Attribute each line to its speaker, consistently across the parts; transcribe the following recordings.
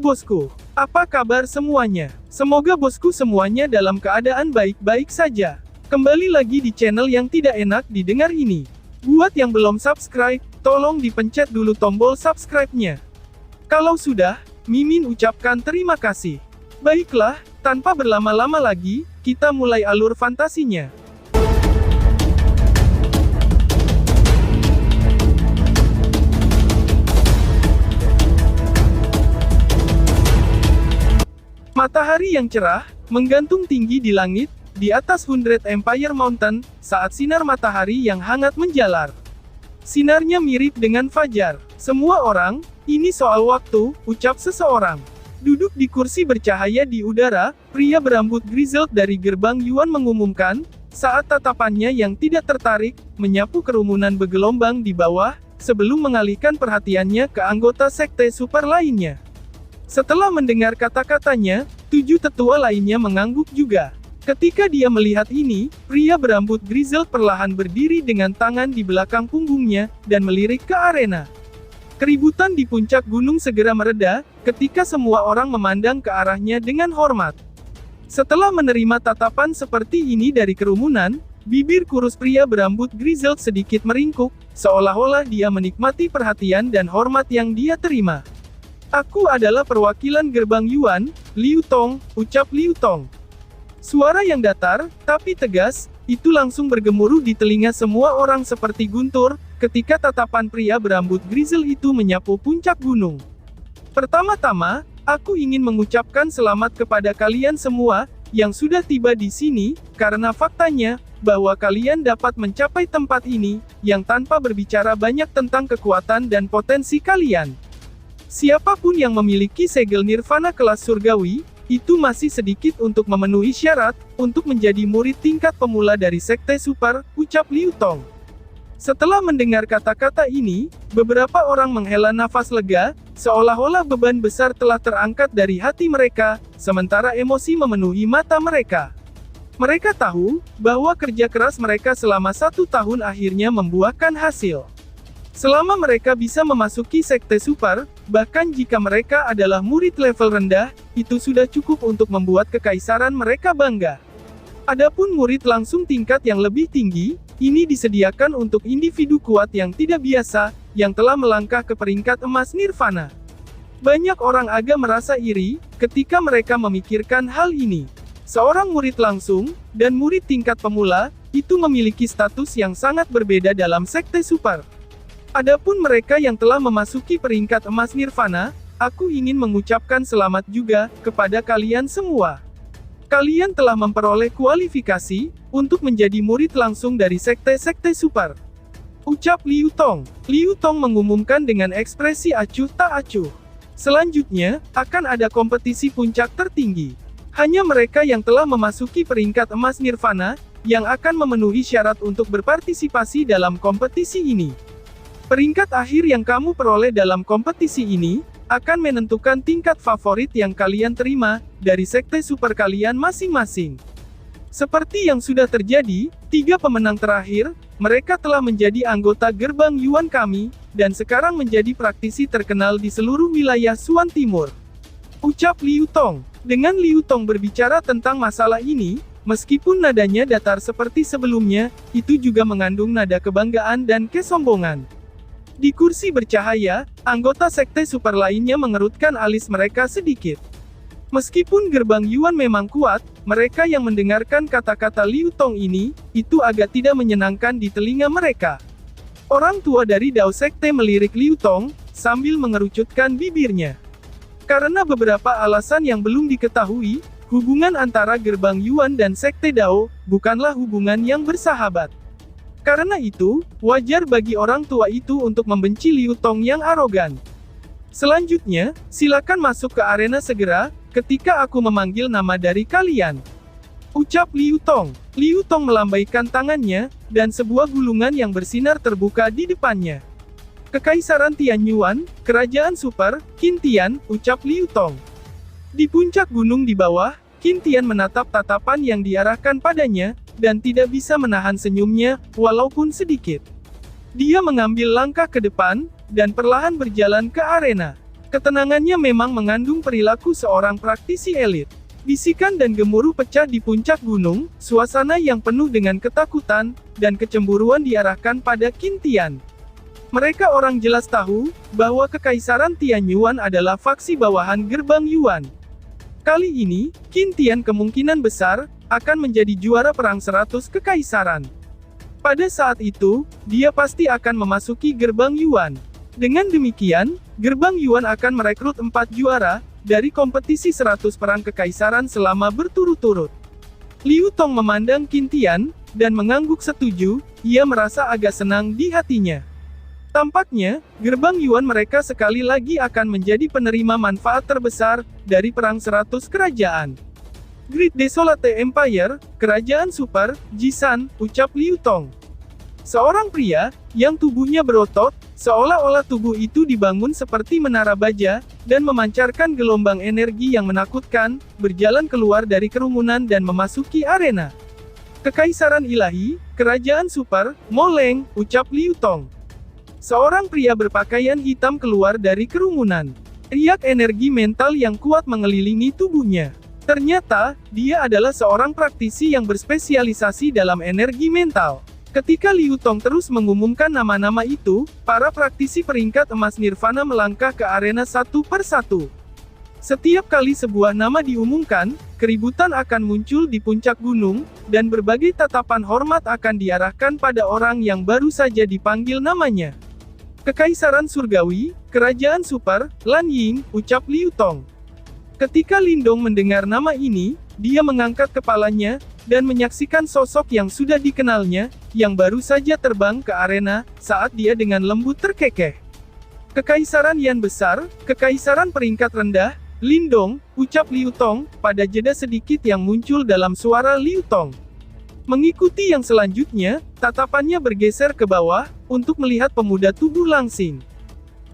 Speaker 1: bosku. Apa kabar semuanya? Semoga bosku semuanya dalam keadaan baik-baik saja. Kembali lagi di channel yang tidak enak didengar ini. Buat yang belum subscribe, tolong dipencet dulu tombol subscribe-nya. Kalau sudah, Mimin ucapkan terima kasih. Baiklah, tanpa berlama-lama lagi, kita mulai alur fantasinya. Matahari yang cerah, menggantung tinggi di langit, di atas Hundred Empire Mountain, saat sinar matahari yang hangat menjalar. Sinarnya mirip dengan fajar. Semua orang, ini soal waktu, ucap seseorang. Duduk di kursi bercahaya di udara, pria berambut grizzled dari gerbang Yuan mengumumkan, saat tatapannya yang tidak tertarik, menyapu kerumunan bergelombang di bawah, sebelum mengalihkan perhatiannya ke anggota sekte super lainnya. Setelah mendengar kata-katanya, 7 tetua lainnya mengangguk juga. Ketika dia melihat ini, pria berambut grizzled perlahan berdiri dengan tangan di belakang punggungnya, dan melirik ke arena. Keributan di puncak gunung segera mereda, ketika semua orang memandang ke arahnya dengan hormat. Setelah menerima tatapan seperti ini dari kerumunan, bibir kurus pria berambut grizzled sedikit meringkuk, seolah-olah dia menikmati perhatian dan hormat yang dia terima. Aku adalah perwakilan gerbang Yuan, Liu Tong, ucap Liu Tong. Suara yang datar, tapi tegas, itu langsung bergemuruh di telinga semua orang seperti guntur, ketika tatapan pria berambut grizzle itu menyapu puncak gunung. Pertama-tama, aku ingin mengucapkan selamat kepada kalian semua, yang sudah tiba di sini, karena faktanya, bahwa kalian dapat mencapai tempat ini, yang tanpa berbicara banyak tentang kekuatan dan potensi kalian. Siapapun yang memiliki segel nirvana kelas surgawi, itu masih sedikit untuk memenuhi syarat, untuk menjadi murid tingkat pemula dari sekte super, ucap Liu Tong. Setelah mendengar kata-kata ini, beberapa orang menghela nafas lega, seolah-olah beban besar telah terangkat dari hati mereka, sementara emosi memenuhi mata mereka. Mereka tahu, bahwa kerja keras mereka selama 1 tahun akhirnya membuahkan hasil. Selama mereka bisa memasuki sekte super, bahkan jika mereka adalah murid level rendah, itu sudah cukup untuk membuat kekaisaran mereka bangga. Adapun murid langsung tingkat yang lebih tinggi, ini disediakan untuk individu kuat yang tidak biasa, yang telah melangkah ke peringkat emas nirvana. Banyak orang agak merasa iri, ketika mereka memikirkan hal ini. Seorang murid langsung, dan murid tingkat pemula, itu memiliki status yang sangat berbeda dalam sekte super. Adapun mereka yang telah memasuki peringkat emas nirvana, aku ingin mengucapkan selamat juga kepada kalian semua. Kalian telah memperoleh kualifikasi untuk menjadi murid langsung dari sekte-sekte super. Ucap Liu Tong. Liu Tong mengumumkan dengan ekspresi acuh tak acuh. Selanjutnya, akan ada kompetisi puncak tertinggi. Hanya mereka yang telah memasuki peringkat emas nirvana, yang akan memenuhi syarat untuk berpartisipasi dalam kompetisi ini. Peringkat akhir yang kamu peroleh dalam kompetisi ini, akan menentukan tingkat favorit yang kalian terima, dari sekte super kalian masing-masing. Seperti yang sudah terjadi, 3 pemenang terakhir, mereka telah menjadi anggota gerbang Yuan kami, dan sekarang menjadi praktisi terkenal di seluruh wilayah Suan Timur. Ucap Liu Tong. Dengan Liu Tong berbicara tentang masalah ini, meskipun nadanya datar seperti sebelumnya, itu juga mengandung nada kebanggaan dan kesombongan. Di kursi bercahaya, anggota sekte super lainnya mengerutkan alis mereka sedikit. Meskipun gerbang Yuan memang kuat, mereka yang mendengarkan kata-kata Liu Tong ini, itu agak tidak menyenangkan di telinga mereka. Orang tua dari Dao Sekte melirik Liu Tong, sambil mengerucutkan bibirnya. Karena beberapa alasan yang belum diketahui, hubungan antara gerbang Yuan dan Sekte Dao, bukanlah hubungan yang bersahabat. Karena itu, wajar bagi orang tua itu untuk membenci Liu Tong yang arogan. Selanjutnya, silakan masuk ke arena segera, ketika aku memanggil nama dari kalian. Ucap Liu Tong. Liu Tong melambaikan tangannya, dan sebuah gulungan yang bersinar terbuka di depannya. Kekaisaran Tianyuan, Kerajaan Super, Qin Tian, ucap Liu Tong. Di puncak gunung di bawah, Qin Tian menatap tatapan yang diarahkan padanya, dan tidak bisa menahan senyumnya, walaupun sedikit. Dia mengambil langkah ke depan, dan perlahan berjalan ke arena. Ketenangannya memang mengandung perilaku seorang praktisi elit. Bisikan dan gemuruh pecah di puncak gunung, suasana yang penuh dengan ketakutan dan kecemburuan diarahkan pada Qin Tian. Mereka orang jelas tahu bahwa Kekaisaran Tianyuan adalah faksi bawahan gerbang Yuan. Kali ini, Qin Tian kemungkinan besar akan menjadi juara perang 100 kekaisaran. Pada saat itu, dia pasti akan memasuki gerbang Yuan. Dengan demikian, gerbang Yuan akan merekrut 4 juara dari kompetisi 100 perang kekaisaran selama berturut-turut. Liu Tong memandang Qin Tian dan mengangguk setuju, ia merasa agak senang di hatinya. Tampaknya, gerbang Yuan mereka sekali lagi akan menjadi penerima manfaat terbesar dari perang 100 kerajaan. Great Desolate Empire, kerajaan super, Jisan, ucap Liu Tong. Seorang pria, yang tubuhnya berotot, seolah-olah tubuh itu dibangun seperti menara baja, dan memancarkan gelombang energi yang menakutkan, berjalan keluar dari kerumunan dan memasuki arena. Kekaisaran ilahi, kerajaan super, Moleng, ucap Liu Tong. Seorang pria berpakaian hitam keluar dari kerumunan. Riak energi mental yang kuat mengelilingi tubuhnya. Ternyata, dia adalah seorang praktisi yang berspesialisasi dalam energi mental. Ketika Liu Tong terus mengumumkan nama-nama itu, para praktisi peringkat emas Nirvana melangkah ke arena satu per satu. Setiap kali sebuah nama diumumkan, keributan akan muncul di puncak gunung, dan berbagai tatapan hormat akan diarahkan pada orang yang baru saja dipanggil namanya. Kekaisaran Surgawi, Kerajaan Super, Lan Ying, ucap Liu Tong. Ketika Lindong mendengar nama ini, dia mengangkat kepalanya, dan menyaksikan sosok yang sudah dikenalnya, yang baru saja terbang ke arena, saat dia dengan lembut terkekeh. Kekaisaran Yan Besar, Kekaisaran Peringkat Rendah, Lindong, ucap Liu Tong, pada jeda sedikit yang muncul dalam suara Liu Tong. Mengikuti yang selanjutnya, tatapannya bergeser ke bawah, untuk melihat pemuda tubuh langsing.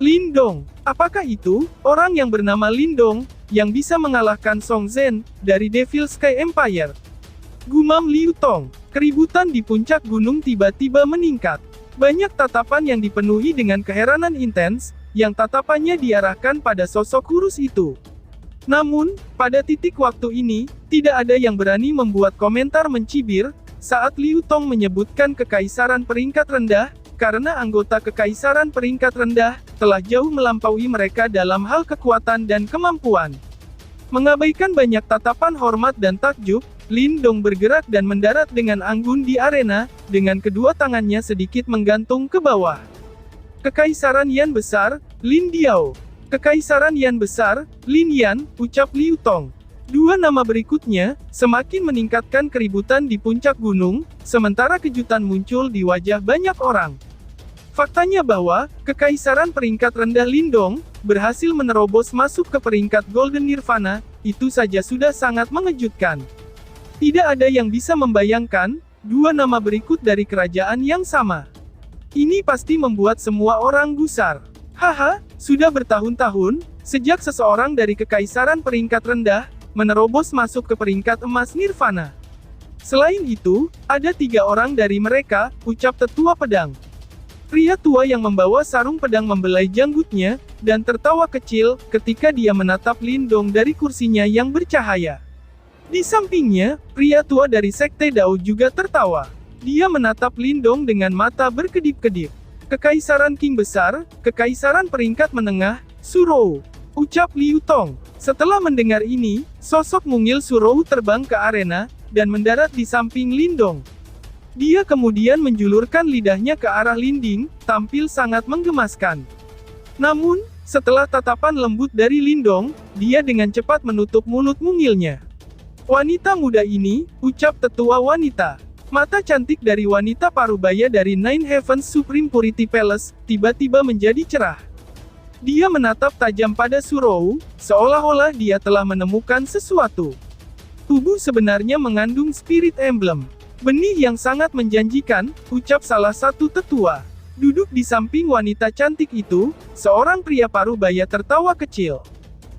Speaker 1: Lindong, apakah itu, orang yang bernama Lindong, yang bisa mengalahkan Song Zhen, dari Devil Sky Empire? Gumam Liu Tong. Keributan di puncak gunung tiba-tiba meningkat. Banyak tatapan yang dipenuhi dengan keheranan intens, yang tatapannya diarahkan pada sosok kurus itu. Namun, pada titik waktu ini, tidak ada yang berani membuat komentar mencibir, saat Liu Tong menyebutkan kekaisaran peringkat rendah, karena anggota kekaisaran peringkat rendah, telah jauh melampaui mereka dalam hal kekuatan dan kemampuan. Mengabaikan banyak tatapan hormat dan takjub, Lindong bergerak dan mendarat dengan anggun di arena, dengan kedua tangannya sedikit menggantung ke bawah. Kekaisaran Yan Besar, Lin Diao. Kekaisaran Yan Besar, Lin Yan, ucap Liu Tong. Dua nama berikutnya, semakin meningkatkan keributan di puncak gunung, sementara kejutan muncul di wajah banyak orang. Faktanya bahwa, Kekaisaran Peringkat Rendah Lindong, berhasil menerobos masuk ke peringkat Golden Nirvana, itu saja sudah sangat mengejutkan. Tidak ada yang bisa membayangkan, dua nama berikut dari kerajaan yang sama. Ini pasti membuat semua orang gusar. Haha, sudah bertahun-tahun, sejak seseorang dari Kekaisaran Peringkat Rendah, menerobos masuk ke peringkat emas Nirvana. Selain itu, ada 3 orang dari mereka, ucap tetua pedang. Pria tua yang membawa sarung pedang membelai janggutnya, dan tertawa kecil, ketika dia menatap Lindong dari kursinya yang bercahaya. Di sampingnya, pria tua dari Sekte Dao juga tertawa. Dia menatap Lindong dengan mata berkedip-kedip. Kekaisaran Qing Besar, Kekaisaran Peringkat Menengah, Surou, ucap Liu Tong. Setelah mendengar ini, sosok mungil Surou terbang ke arena, dan mendarat di samping Lindong. Dia kemudian menjulurkan lidahnya ke arah Linding, tampil sangat menggemaskan. Namun, setelah tatapan lembut dari Lindong, dia dengan cepat menutup mulut mungilnya. Wanita muda ini, ucap tetua wanita. Mata cantik dari wanita parubaya dari Nine Heavens Supreme Purity Palace, tiba-tiba menjadi cerah. Dia menatap tajam pada Surou, seolah-olah dia telah menemukan sesuatu. Tubuh sebenarnya mengandung spirit emblem. Benih yang sangat menjanjikan, ucap salah satu tetua. Duduk di samping wanita cantik itu, seorang pria parubaya tertawa kecil.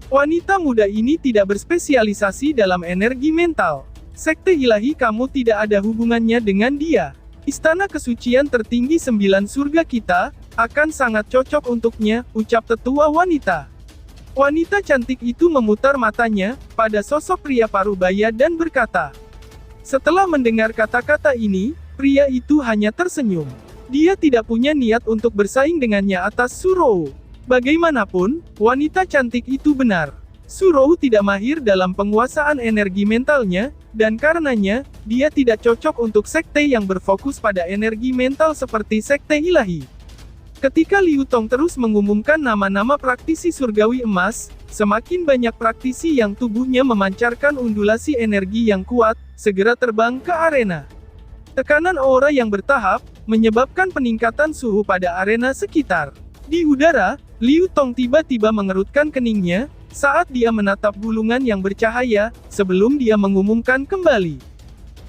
Speaker 1: Wanita muda ini tidak berspesialisasi dalam energi mental. Sekte ilahi kamu tidak ada hubungannya dengan dia. Istana kesucian tertinggi 9 surga kita, akan sangat cocok untuknya, ucap tetua wanita. Wanita cantik itu memutar matanya pada sosok pria parubaya dan berkata. Setelah mendengar kata-kata ini, pria itu hanya tersenyum. Dia tidak punya niat untuk bersaing dengannya atas Surou. Bagaimanapun, wanita cantik itu benar. Surou tidak mahir dalam penguasaan energi mentalnya, dan karenanya, dia tidak cocok untuk sekte yang berfokus pada energi mental seperti sekte ilahi. Ketika Liu Tong terus mengumumkan nama-nama praktisi surgawi emas, semakin banyak praktisi yang tubuhnya memancarkan undulasi energi yang kuat, segera terbang ke arena. Tekanan aura yang bertahap, menyebabkan peningkatan suhu pada arena sekitar. Di udara, Liu Tong tiba-tiba mengerutkan keningnya, saat dia menatap gulungan yang bercahaya, sebelum dia mengumumkan kembali.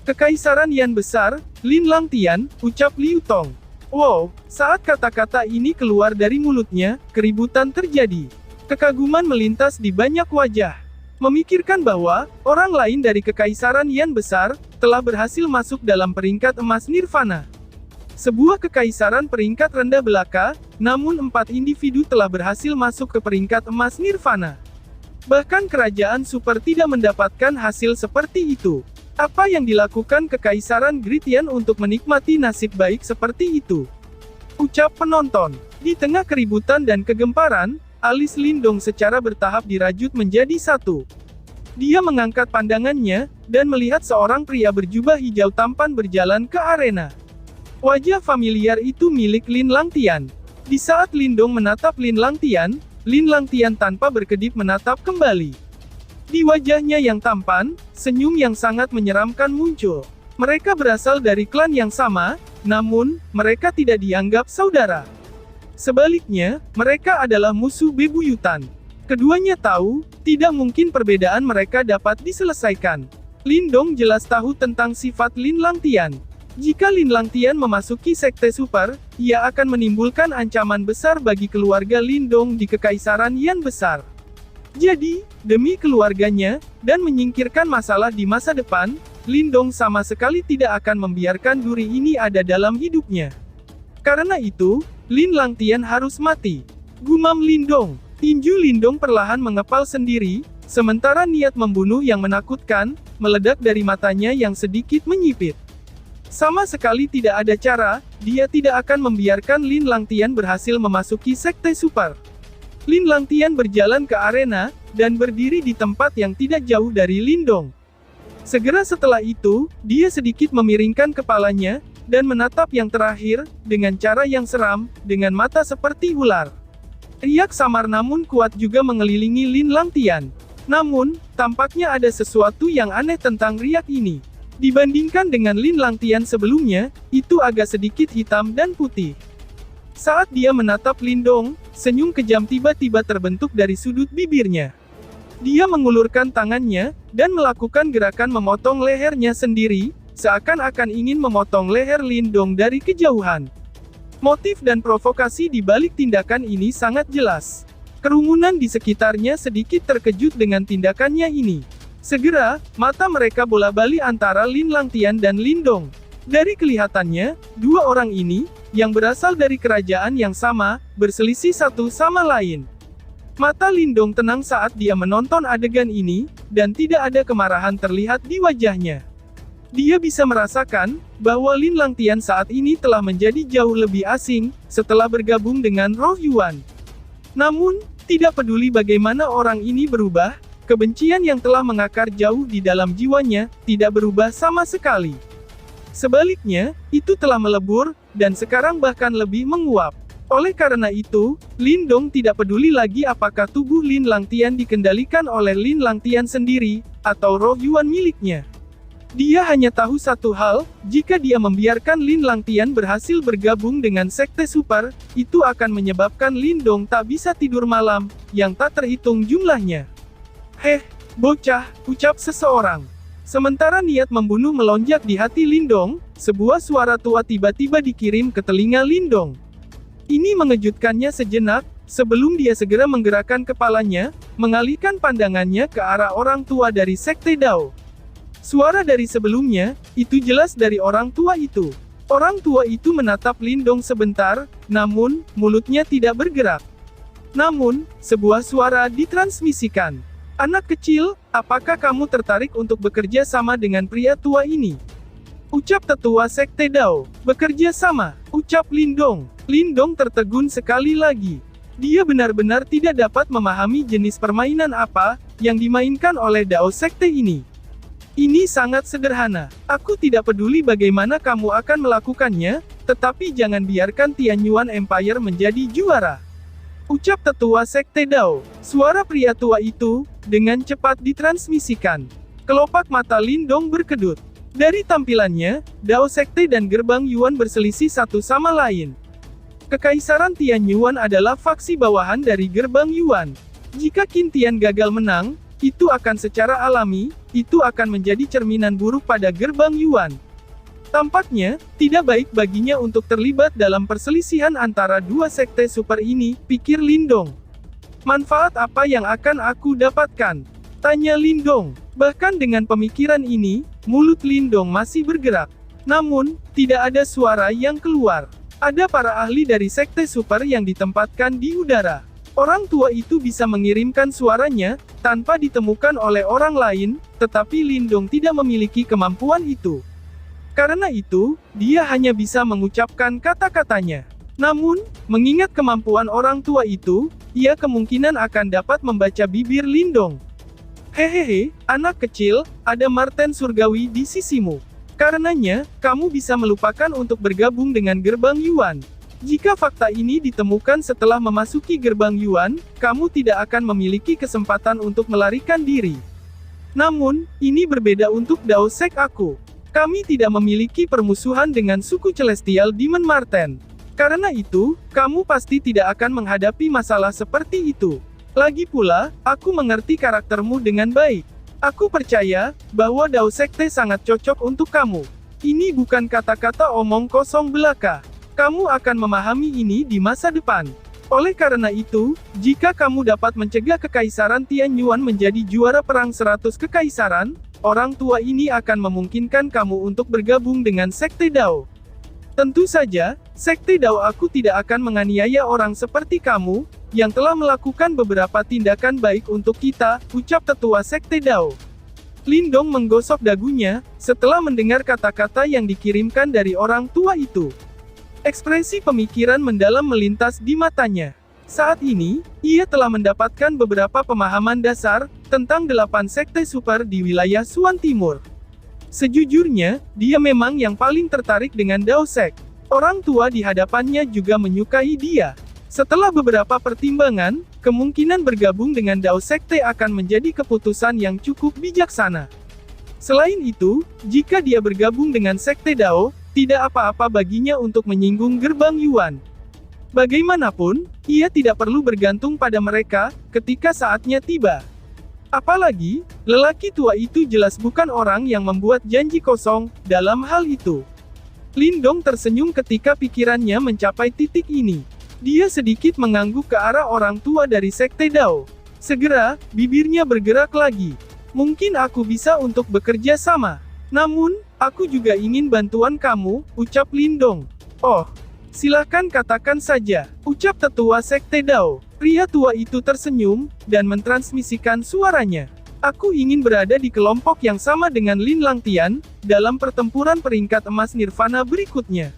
Speaker 1: Kekaisaran Yan besar, Lin Langtian, ucap Liu Tong. Wow, saat kata-kata ini keluar dari mulutnya, keributan terjadi. Kekaguman melintas di banyak wajah. Memikirkan bahwa, orang lain dari Kekaisaran Yan besar, telah berhasil masuk dalam peringkat emas Nirvana. Sebuah kekaisaran peringkat rendah belaka, namun 4 individu telah berhasil masuk ke peringkat emas Nirvana. Bahkan kerajaan super tidak mendapatkan hasil seperti itu. Apa yang dilakukan Kekaisaran Gritian untuk menikmati nasib baik seperti itu? Ucap penonton. Di tengah keributan dan kegemparan, alis Lindong secara bertahap dirajut menjadi satu. Dia mengangkat pandangannya, dan melihat seorang pria berjubah hijau tampan berjalan ke arena. Wajah familiar itu milik Lin Langtian. Di saat Lindong menatap Lin Langtian tanpa berkedip menatap kembali. Di wajahnya yang tampan, senyum yang sangat menyeramkan muncul. Mereka berasal dari klan yang sama, namun, mereka tidak dianggap saudara. Sebaliknya, mereka adalah musuh bebuyutan. Keduanya tahu, tidak mungkin perbedaan mereka dapat diselesaikan. Lindong jelas tahu tentang sifat Lin Langtian. Jika Lin Langtian memasuki sekte super, ia akan menimbulkan ancaman besar bagi keluarga Lindong di Kekaisaran Yan besar. Jadi, demi keluarganya, dan menyingkirkan masalah di masa depan, Lindong sama sekali tidak akan membiarkan duri ini ada dalam hidupnya. Karena itu, Lin Langtian harus mati. Gumam Lindong. Tinju Lindong perlahan mengepal sendiri, sementara niat membunuh yang menakutkan, meledak dari matanya yang sedikit menyipit. Sama sekali tidak ada cara, dia tidak akan membiarkan Lin Langtian berhasil memasuki sekte super. Lin Langtian berjalan ke arena, dan berdiri di tempat yang tidak jauh dari Lindong. Segera setelah itu, dia sedikit memiringkan kepalanya, dan menatap yang terakhir, dengan cara yang seram, dengan mata seperti ular. Riak samar namun kuat juga mengelilingi Lin Langtian. Namun, tampaknya ada sesuatu yang aneh tentang riak ini. Dibandingkan dengan Lin Langtian sebelumnya, itu agak sedikit hitam dan putih. Saat dia menatap Lindong, senyum kejam tiba-tiba terbentuk dari sudut bibirnya. Dia mengulurkan tangannya, dan melakukan gerakan memotong lehernya sendiri, seakan-akan ingin memotong leher Lindong dari kejauhan. Motif dan provokasi di balik tindakan ini sangat jelas. Kerumunan di sekitarnya sedikit terkejut dengan tindakannya ini. Segera, mata mereka bola-bali antara Lin Langtian dan Lindong. Dari kelihatannya, dua orang ini, yang berasal dari kerajaan yang sama, berselisih satu sama lain. Mata Lindong tenang saat dia menonton adegan ini, dan tidak ada kemarahan terlihat di wajahnya. Dia bisa merasakan, bahwa Lin Langtian saat ini telah menjadi jauh lebih asing, setelah bergabung dengan Roh Yuan. Namun, tidak peduli bagaimana orang ini berubah, kebencian yang telah mengakar jauh di dalam jiwanya, tidak berubah sama sekali. Sebaliknya, itu telah melebur, dan sekarang bahkan lebih menguap. Oleh karena itu, Lindong tidak peduli lagi apakah tubuh Lin Langtian dikendalikan oleh Lin Langtian sendiri, atau Roh Yuan miliknya. Dia hanya tahu satu hal, jika dia membiarkan Lin Langtian berhasil bergabung dengan sekte super, itu akan menyebabkan Lindong tak bisa tidur malam, yang tak terhitung jumlahnya. Heh, bocah, ucap seseorang. Sementara niat membunuh melonjak di hati Lindong, sebuah suara tua tiba-tiba dikirim ke telinga Lindong. Ini mengejutkannya sejenak, sebelum dia segera menggerakkan kepalanya, mengalihkan pandangannya ke arah orang tua dari sekte Dao. Suara dari sebelumnya, itu jelas dari orang tua itu. Orang tua itu menatap Lindong sebentar, namun, mulutnya tidak bergerak. Namun, sebuah suara ditransmisikan. Anak kecil, apakah kamu tertarik untuk bekerja sama dengan pria tua ini? Ucap tetua Sekte Dao. Bekerja sama, ucap Lindong. Lindong tertegun sekali lagi. Dia benar-benar tidak dapat memahami jenis permainan apa yang dimainkan oleh Dao Sekte ini. Ini sangat sederhana. Aku tidak peduli bagaimana kamu akan melakukannya, tetapi jangan biarkan Tianyuan Empire menjadi juara. Ucap tetua Sekte Dao. Suara pria tua itu, dengan cepat ditransmisikan. Kelopak mata Lindong berkedut. Dari tampilannya, Dao Sekte dan Gerbang Yuan berselisih satu sama lain. Kekaisaran Tianyuan adalah faksi bawahan dari Gerbang Yuan. Jika Qin Tian gagal menang, itu akan secara alami, itu akan menjadi cerminan buruk pada Gerbang Yuan. Tampaknya, tidak baik baginya untuk terlibat dalam perselisihan antara dua sekte super ini, pikir Lindong. Manfaat apa yang akan aku dapatkan? Tanya Lindong. Bahkan dengan pemikiran ini, mulut Lindong masih bergerak. Namun, tidak ada suara yang keluar. Ada para ahli dari sekte super yang ditempatkan di udara. Orang tua itu bisa mengirimkan suaranya, tanpa ditemukan oleh orang lain, tetapi Lindong tidak memiliki kemampuan itu. Karena itu, dia hanya bisa mengucapkan kata-katanya. Namun, mengingat kemampuan orang tua itu, ia kemungkinan akan dapat membaca bibir Lindong. Hehehe, anak kecil, ada Marten Surgawi di sisimu. Karenanya, kamu bisa melupakan untuk bergabung dengan Gerbang Yuan. Jika fakta ini ditemukan setelah memasuki Gerbang Yuan, kamu tidak akan memiliki kesempatan untuk melarikan diri. Namun, ini berbeda untuk Dao Sek aku. Kami tidak memiliki permusuhan dengan suku Celestial Demon Marten. Karena itu, kamu pasti tidak akan menghadapi masalah seperti itu. Lagi pula, aku mengerti karaktermu dengan baik. Aku percaya bahwa Dao Sekte sangat cocok untuk kamu. Ini bukan kata-kata omong kosong belaka. Kamu akan memahami ini di masa depan. Oleh karena itu, jika kamu dapat mencegah Kekaisaran Tianyuan menjadi juara perang 100 kekaisaran, orang tua ini akan memungkinkan kamu untuk bergabung dengan Sekte Dao. Tentu saja, Sekte Dao aku tidak akan menganiaya orang seperti kamu, yang telah melakukan beberapa tindakan baik untuk kita, ucap tetua Sekte Dao. Lindong menggosok dagunya, setelah mendengar kata-kata yang dikirimkan dari orang tua itu. Ekspresi pemikiran mendalam melintas di matanya. Saat ini, ia telah mendapatkan beberapa pemahaman dasar, tentang 8 sekte super di wilayah Suan Timur. Sejujurnya, dia memang yang paling tertarik dengan Dao Sek. Orang tua di hadapannya juga menyukai dia. Setelah beberapa pertimbangan, kemungkinan bergabung dengan Dao Sekte akan menjadi keputusan yang cukup bijaksana. Selain itu, jika dia bergabung dengan Sekte Dao, tidak apa-apa baginya untuk menyinggung Gerbang Yuan. Bagaimanapun, ia tidak perlu bergantung pada mereka, ketika saatnya tiba. Apalagi, lelaki tua itu jelas bukan orang yang membuat janji kosong, dalam hal itu. Lindong tersenyum ketika pikirannya mencapai titik ini. Dia sedikit mengangguk ke arah orang tua dari Sekte Dao. Segera, bibirnya bergerak lagi. Mungkin aku bisa untuk bekerja sama. Namun, aku juga ingin bantuan kamu, ucap Lindong. Oh, silakan katakan saja, ucap tetua Sekte Dao. Pria tua itu tersenyum, dan mentransmisikan suaranya. Aku ingin berada di kelompok yang sama dengan Lin Langtian, dalam pertempuran peringkat emas Nirvana berikutnya.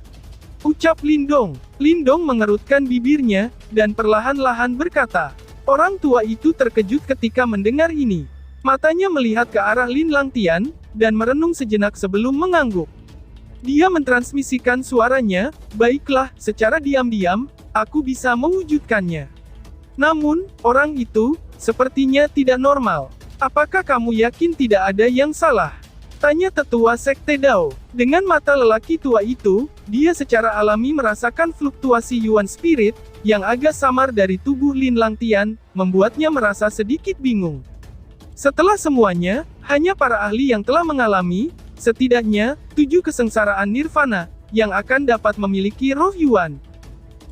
Speaker 1: Ucap Lindong. Lindong mengerutkan bibirnya, dan perlahan-lahan berkata. Orang tua itu terkejut ketika mendengar ini. Matanya melihat ke arah Lin Langtian, dan merenung sejenak sebelum mengangguk. Dia mentransmisikan suaranya, baiklah, secara diam-diam, aku bisa mewujudkannya. Namun, orang itu, sepertinya tidak normal. Apakah kamu yakin tidak ada yang salah? Tanya tetua Sekte Dao. Dengan mata lelaki tua itu, dia secara alami merasakan fluktuasi Yuan Spirit, yang agak samar dari tubuh Lin Langtian, membuatnya merasa sedikit bingung. Setelah semuanya, hanya para ahli yang telah mengalami, setidaknya, 7 kesengsaraan Nirvana, yang akan dapat memiliki roh Yuan.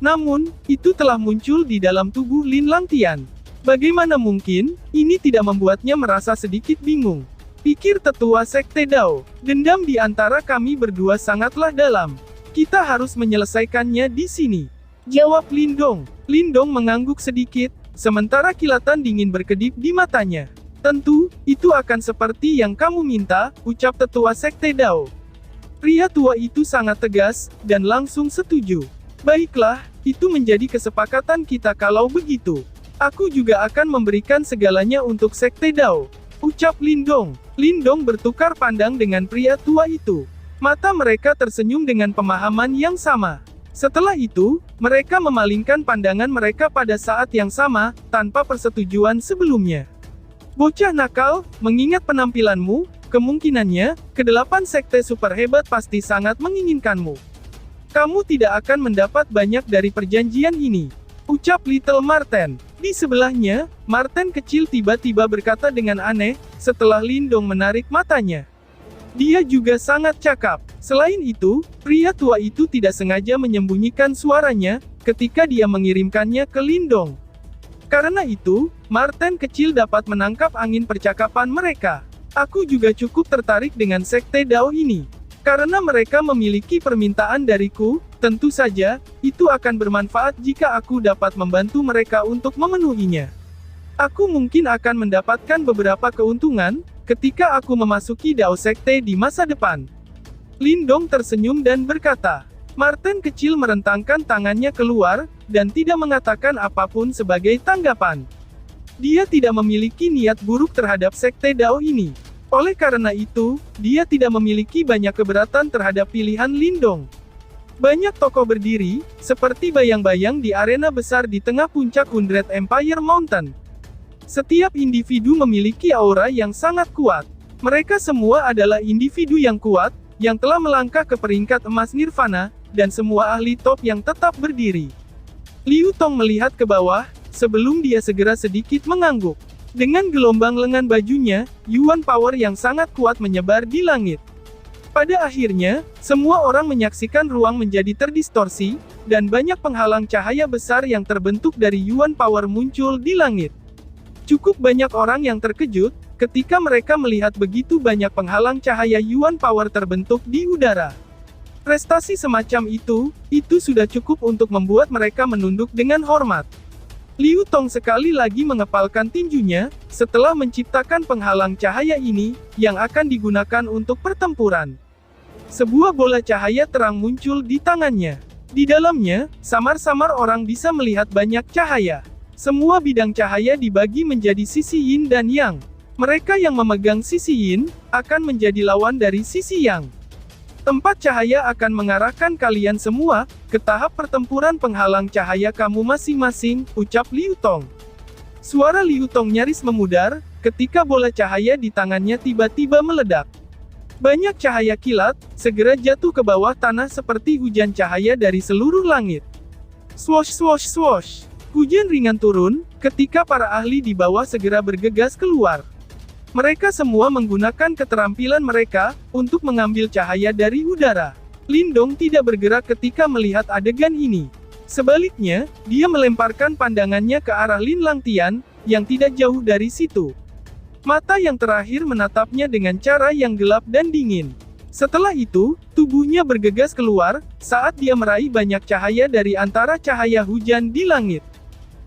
Speaker 1: Namun, itu telah muncul di dalam tubuh Lin Langtian. Bagaimana mungkin, ini tidak membuatnya merasa sedikit bingung? Pikir tetua Sekte Dao, dendam di antara kami berdua sangatlah dalam. Kita harus menyelesaikannya di sini. Jawab Lindong. Lindong mengangguk sedikit, sementara kilatan dingin berkedip di matanya. Tentu, itu akan seperti yang kamu minta, ucap tetua Sekte Dao. Pria tua itu sangat tegas, dan langsung setuju. Baiklah, itu menjadi kesepakatan kita kalau begitu. Aku juga akan memberikan segalanya untuk Sekte Dao, ucap Lindong. Lindong bertukar pandang dengan pria tua itu. Mata mereka tersenyum dengan pemahaman yang sama. Setelah itu, mereka memalingkan pandangan mereka pada saat yang sama, tanpa persetujuan sebelumnya. Bocah nakal, mengingat penampilanmu, kemungkinannya, kedelapan sekte super hebat pasti sangat menginginkanmu. Kamu tidak akan mendapat banyak dari perjanjian ini, ucap Little Marten. Di sebelahnya, Marten kecil tiba-tiba berkata dengan aneh, setelah Lindong menarik matanya. Dia juga sangat cakap. Selain itu, pria tua itu tidak sengaja menyembunyikan suaranya, ketika dia mengirimkannya ke Lindong. Karena itu, Marten kecil dapat menangkap angin percakapan mereka. Aku juga cukup tertarik dengan Sekte Dao ini. Karena mereka memiliki permintaan dariku, tentu saja, itu akan bermanfaat jika aku dapat membantu mereka untuk memenuhinya. Aku mungkin akan mendapatkan beberapa keuntungan, ketika aku memasuki Dao Sekte di masa depan. Lindong tersenyum dan berkata. Marten kecil merentangkan tangannya keluar, dan tidak mengatakan apapun sebagai tanggapan. Dia tidak memiliki niat buruk terhadap Sekte Dao ini. Oleh karena itu, dia tidak memiliki banyak keberatan terhadap pilihan Lindong. Banyak tokoh berdiri, seperti bayang-bayang di arena besar di tengah puncak 100 Empire Mountain. Setiap individu memiliki aura yang sangat kuat. Mereka semua adalah individu yang kuat, yang telah melangkah ke peringkat emas nirvana, dan semua ahli top yang tetap berdiri. Liu Tong melihat ke bawah, sebelum dia segera sedikit mengangguk. Dengan gelombang lengan bajunya, Yuan Power yang sangat kuat menyebar di langit. Pada akhirnya, semua orang menyaksikan ruang menjadi terdistorsi, dan banyak penghalang cahaya besar yang terbentuk dari Yuan Power muncul di langit. Cukup banyak orang yang terkejut, ketika mereka melihat begitu banyak penghalang cahaya Yuan Power terbentuk di udara. Prestasi semacam itu sudah cukup untuk membuat mereka menunduk dengan hormat. Liu Tong sekali lagi mengepalkan tinjunya, setelah menciptakan penghalang cahaya ini, yang akan digunakan untuk pertempuran. Sebuah bola cahaya terang muncul di tangannya. Di dalamnya, samar-samar orang bisa melihat banyak cahaya. Semua bidang cahaya dibagi menjadi sisi yin dan yang. Mereka yang memegang sisi yin, akan menjadi lawan dari sisi yang. Tempat cahaya akan mengarahkan kalian semua, ke tahap pertempuran penghalang cahaya kamu masing-masing, ucap Liu Tong. Suara Liu Tong nyaris memudar, ketika bola cahaya di tangannya tiba-tiba meledak. Banyak cahaya kilat, segera jatuh ke bawah tanah seperti hujan cahaya dari seluruh langit. Swosh swosh swosh. Hujan ringan turun, ketika para ahli di bawah segera bergegas keluar. Mereka semua menggunakan keterampilan mereka, untuk mengambil cahaya dari udara. Lindong tidak bergerak ketika melihat adegan ini. Sebaliknya, dia melemparkan pandangannya ke arah Lin Langtian, yang tidak jauh dari situ. Mata yang terakhir menatapnya dengan cara yang gelap dan dingin. Setelah itu, tubuhnya bergegas keluar, saat dia meraih banyak cahaya dari antara cahaya hujan di langit.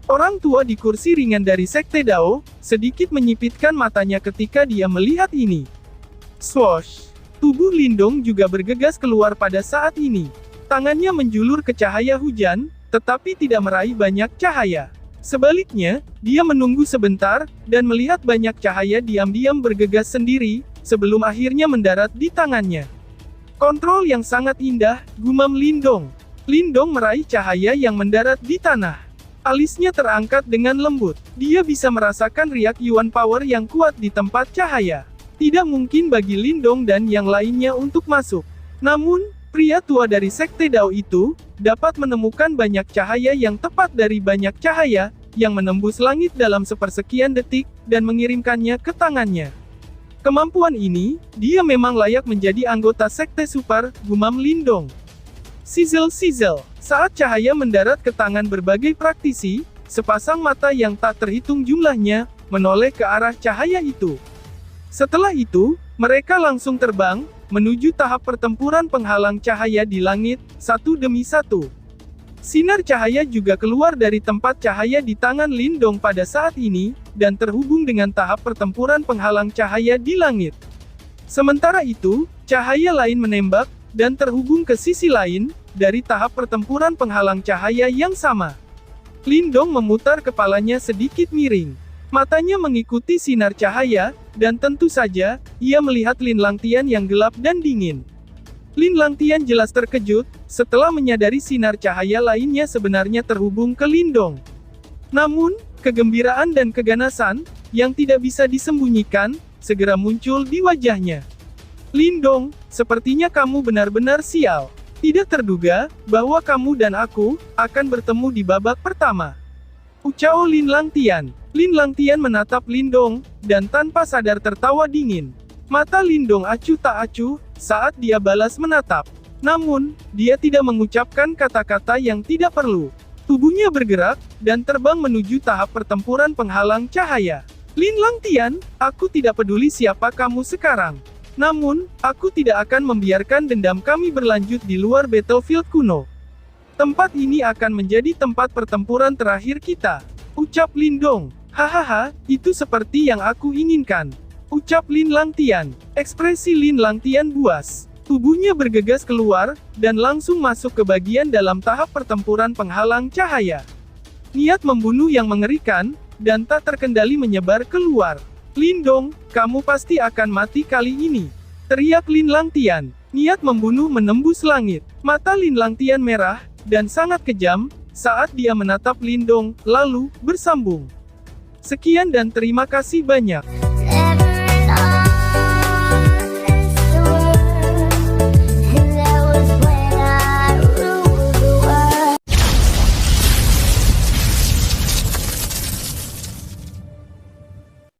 Speaker 1: Orang tua di kursi ringan dari Sekte Dao, sedikit menyipitkan matanya ketika dia melihat ini. Swoosh! Tubuh Lindong juga bergegas keluar pada saat ini. Tangannya menjulur ke cahaya hujan, tetapi tidak meraih banyak cahaya. Sebaliknya, dia menunggu sebentar, dan melihat banyak cahaya diam-diam bergegas sendiri, sebelum akhirnya mendarat di tangannya. Kontrol yang sangat indah, gumam Lindong. Lindong meraih cahaya yang mendarat di tanah. Alisnya terangkat dengan lembut. Dia bisa merasakan riak Yuan Power yang kuat di tempat cahaya. Tidak mungkin bagi Lindong dan yang lainnya untuk masuk. Namun, pria tua dari Sekte Dao itu, dapat menemukan banyak cahaya yang tepat dari banyak cahaya, yang menembus langit dalam sepersekian detik, dan mengirimkannya ke tangannya. Kemampuan ini, dia memang layak menjadi anggota Sekte Super, gumam Lindong. Sizzle-sizzle. Saat cahaya mendarat ke tangan berbagai praktisi, sepasang mata yang tak terhitung jumlahnya, menoleh ke arah cahaya itu. Setelah itu, mereka langsung terbang, menuju tahap pertempuran penghalang cahaya di langit, satu demi satu. Sinar cahaya juga keluar dari tempat cahaya di tangan Lindong pada saat ini, dan terhubung dengan tahap pertempuran penghalang cahaya di langit. Sementara itu, cahaya lain menembak, dan terhubung ke sisi lain, dari tahap pertempuran penghalang cahaya yang sama. Lindong memutar kepalanya sedikit miring. Matanya mengikuti sinar cahaya, dan tentu saja, ia melihat Lin Langtian yang gelap dan dingin. Lin Langtian jelas terkejut, setelah menyadari sinar cahaya lainnya sebenarnya terhubung ke Lindong. Namun, kegembiraan dan keganasan, yang tidak bisa disembunyikan, segera muncul di wajahnya. Lindong, sepertinya kamu benar-benar sial. Tidak terduga, bahwa kamu dan aku, akan bertemu di babak pertama. Ucap Lin Langtian. Lin Langtian menatap Lindong, dan tanpa sadar tertawa dingin. Mata Lindong acuh tak acuh, saat dia balas menatap. Namun, dia tidak mengucapkan kata-kata yang tidak perlu. Tubuhnya bergerak, dan terbang menuju tahap pertempuran penghalang cahaya. Lin Langtian, aku tidak peduli siapa kamu sekarang. Namun, aku tidak akan membiarkan dendam kami berlanjut di luar battlefield kuno. Tempat ini akan menjadi tempat pertempuran terakhir kita. Ucap Lindong. Hahaha, itu seperti yang aku inginkan. Ucap Lin Langtian. Ekspresi Lin Langtian buas. Tubuhnya bergegas keluar, dan langsung masuk ke bagian dalam tahap pertempuran penghalang cahaya. Niat membunuh yang mengerikan, dan tak terkendali menyebar keluar. Lindong, kamu pasti akan mati kali ini. Teriak Lin Langtian. Niat membunuh menembus langit. Mata Lin Langtian merah, dan sangat kejam, saat dia menatap Lindong, lalu, bersambung. Sekian dan terima kasih banyak.